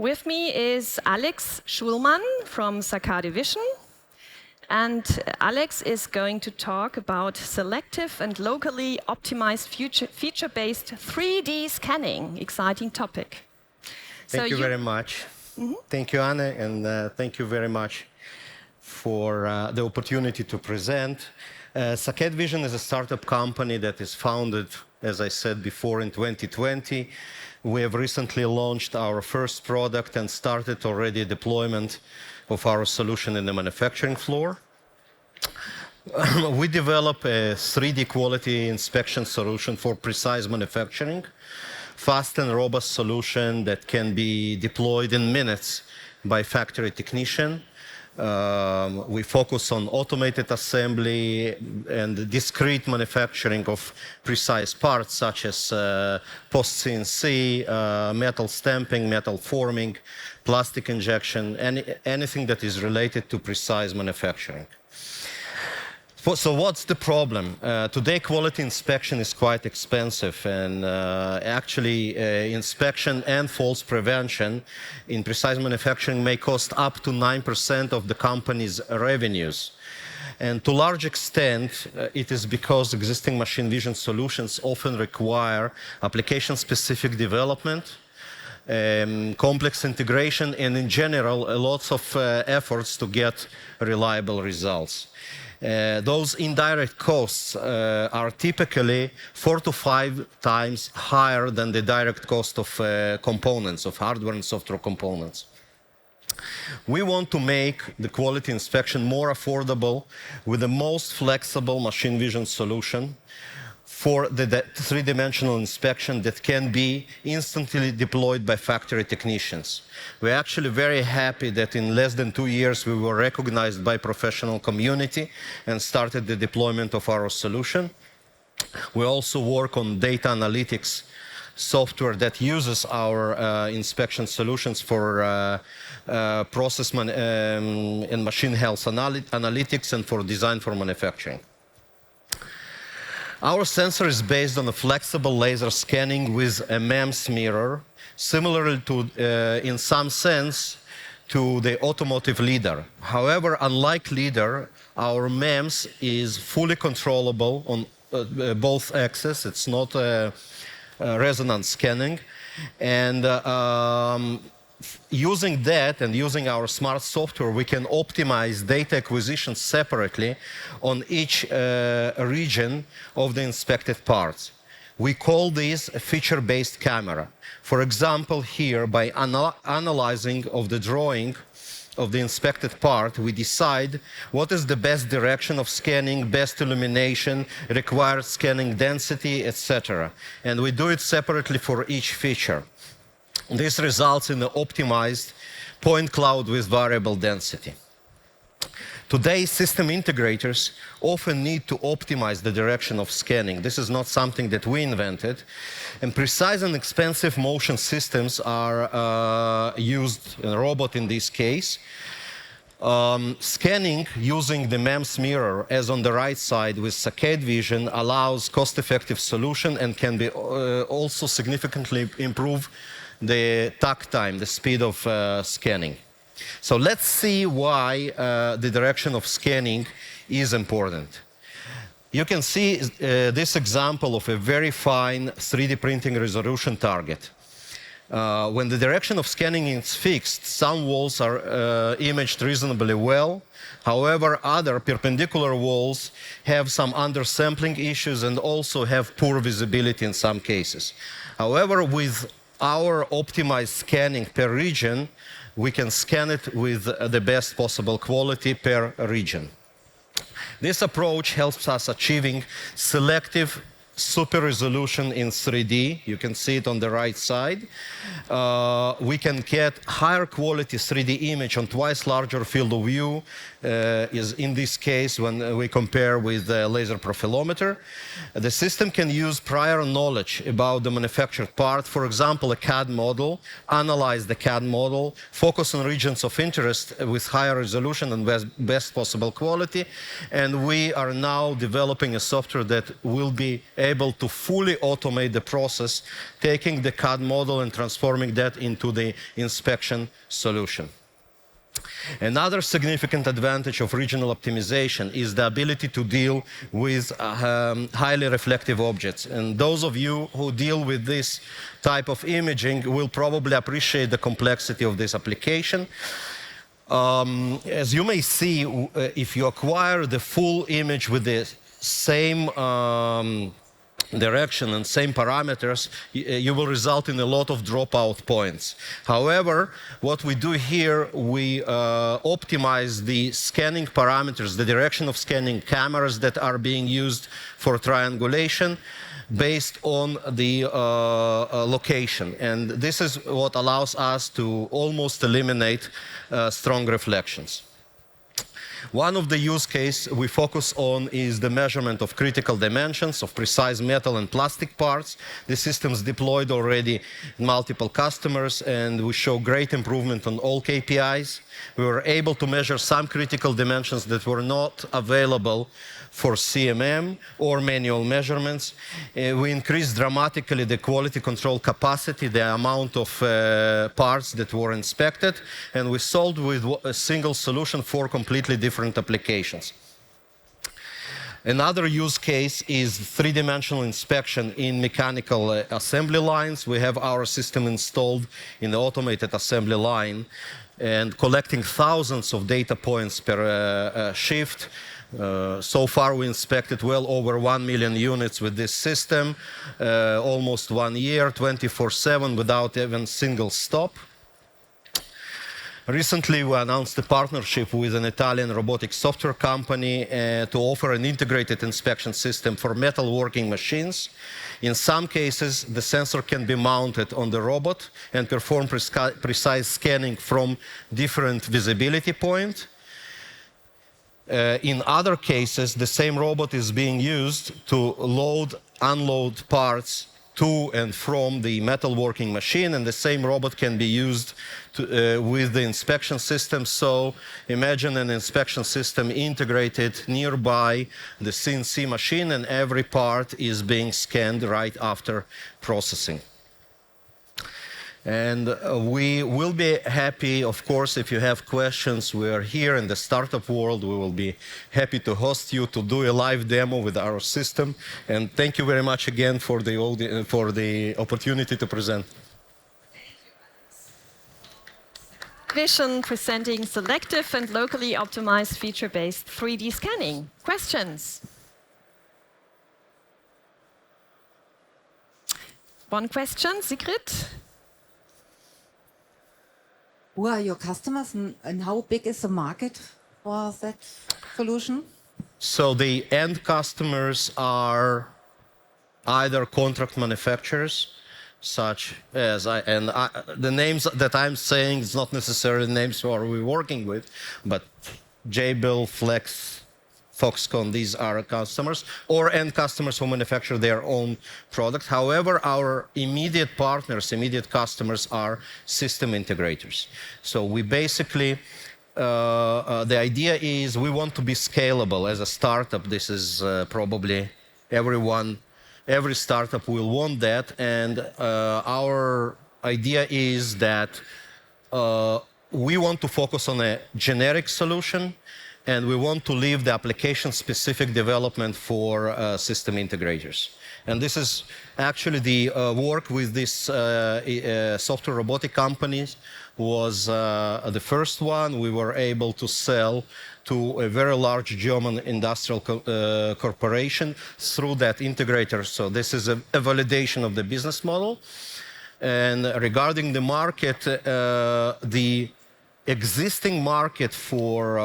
With me is Alex Schulman from Saccade Vision. And Alex is going to talk about selective and locally optimized feature-based 3D scanning. Exciting topic. Thank you very much. Thank you, Anna, and thank you very much for the opportunity to present. Saccade Vision is a startup company that is founded, as I said before, in 2020. We have recently launched our first product and started already deployment of our solution in the manufacturing floor. We develop a 3D quality inspection solution for precise manufacturing, fast and robust solution that can be deployed in minutes by factory technician. We focus on automated assembly and discrete manufacturing of precise parts such as post-CNC, metal stamping, metal forming, plastic injection, anything that is related to precise manufacturing. So what's the problem? Today, quality inspection is quite expensive, and actually inspection and faults prevention in precise manufacturing may cost up to 9% of the company's revenues. And to a large extent, it is because existing machine vision solutions often require application-specific development, complex integration, and in general, lots of efforts to get reliable results. Those indirect costs are typically 4 to 5 times higher than the direct cost of components, of hardware and software components. We want to make the quality inspection more affordable with the most flexible machine vision solution for the three-dimensional inspection that can be instantly deployed by factory technicians. We're actually very happy that in less than 2 years we were recognized by professional community and started the deployment of our solution. We also work on data analytics software that uses our inspection solutions for process and machine health analytics and for design for manufacturing. Our sensor is based on a flexible laser scanning with a MEMS mirror, similar to, in some sense, to the automotive LiDAR. However, unlike LiDAR, our MEMS is fully controllable on both axes. It's not resonance scanning. And using that and using our smart software, we can optimize data acquisition separately on each region of the inspected parts. We call this a feature-based camera. For example, here, by analyzing of the drawing of the inspected part, we decide what is the best direction of scanning, best illumination, required scanning density, etc. And we do it separately for each feature. This results in an optimized point cloud with variable density. Today, system integrators often need to optimize the direction of scanning. This is not something that we invented. And precise and expensive motion systems are used, a robot in this case. Scanning using the MEMS mirror, as on the right side with Saccade Vision, allows cost-effective solution and can be also significantly improve the takt time, the speed of scanning. So let's see why the direction of scanning is important. You can see this example of a very fine 3D printing resolution target. When the direction of scanning is fixed, some walls are imaged reasonably well. However, other perpendicular walls have some undersampling issues and also have poor visibility in some cases. However, with our optimized scanning per region, we can scan it with the best possible quality per region. This approach helps us achieving selective super resolution in 3D. You can see it on the right side. We can get higher quality 3D image on twice larger field of view, is in this case when we compare with the laser profilometer. The system can use prior knowledge about the manufactured part, for example, a CAD model, analyze the CAD model, focus on regions of interest with higher resolution and best possible quality. And we are now developing a software that will be able to fully automate the process, taking the CAD model and transforming that into the inspection solution. Another significant advantage of regional optimization is the ability to deal with highly reflective objects. And those of you who deal with this type of imaging will probably appreciate the complexity of this application. As you may see, if you acquire the full image with the same direction and same parameters, you will result in a lot of dropout points. However, what we do here, we optimize the scanning parameters, the direction of scanning cameras that are being used for triangulation based on the location. And this is what allows us to almost eliminate strong reflections. One of the use cases we focus on is the measurement of critical dimensions of precise metal and plastic parts. The system's deployed already in multiple customers, and we show great improvement on all KPIs. We were able to measure some critical dimensions that were not available for CMM or manual measurements. We increased dramatically the quality control capacity, the amount of parts that were inspected, and we solved with a single solution for completely different applications. Another use case is three-dimensional inspection in mechanical assembly lines. We have our system installed in the automated assembly line and collecting thousands of data points per shift. So far, we inspected well over 1 million units with this system, almost 1 year, 24/7, without even a single stop. Recently, we announced a partnership with an Italian robotic software company to offer an integrated inspection system for metalworking machines. In some cases, the sensor can be mounted on the robot and perform precise scanning from different visibility points. In other cases, the same robot is being used to load, unload parts to and from the metalworking machine, and the same robot can be used with the inspection system. So imagine an inspection system integrated nearby the CNC machine, and every part is being scanned right after processing. And we will be happy, of course, if you have questions. We are here in the startup world. We will be happy to host you to do a live demo with our system. And thank you very much again for the opportunity to present. Vision presenting selective and locally optimized feature-based 3D scanning. Questions? One question, Sigrid? Who are your customers and how big is the market for that solution? So the end customers are either contract manufacturers, such as the names that I'm saying is not necessarily names who are we working with, but Jabil, Flex, Foxconn, these are customers, or end customers who manufacture their own product. However, our immediate partners, immediate customers are system integrators. So we basically, the idea is we want to be scalable as a startup. This is probably every startup will want that. And our idea is that we want to focus on a generic solution, and we want to leave the application-specific development for system integrators. And this is actually the work with this software robotic companies was the first one. We were able to sell to a very large German industrial corporation through that integrator. So this is a validation of the business model. And regarding the market, the existing market for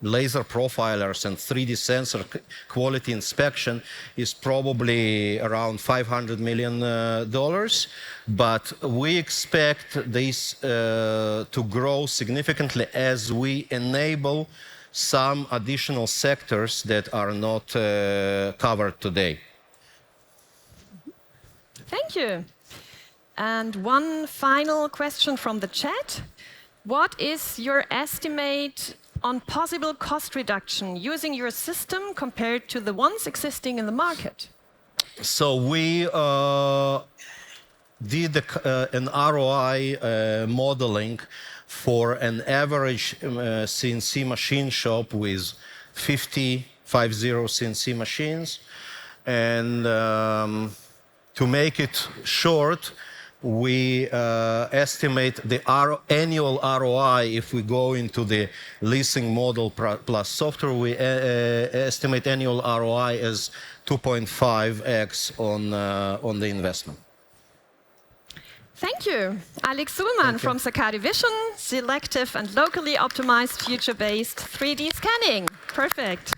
laser profilers and 3D sensor quality inspection is probably around $500 million. But we expect this to grow significantly as we enable some additional sectors that are not covered today. Thank you. And one final question from the chat. What is your estimate on possible cost reduction using your system compared to the ones existing in the market? So we did an ROI modeling for an average CNC machine shop with 50 CNC machines. And to make it short, we estimate the annual ROI. If we go into the leasing model plus software, we estimate annual ROI as 2.5x on the investment. Thank you. Alex Suhlmann from Saccade Vision, selective and locally optimized future-based 3D scanning. Perfect.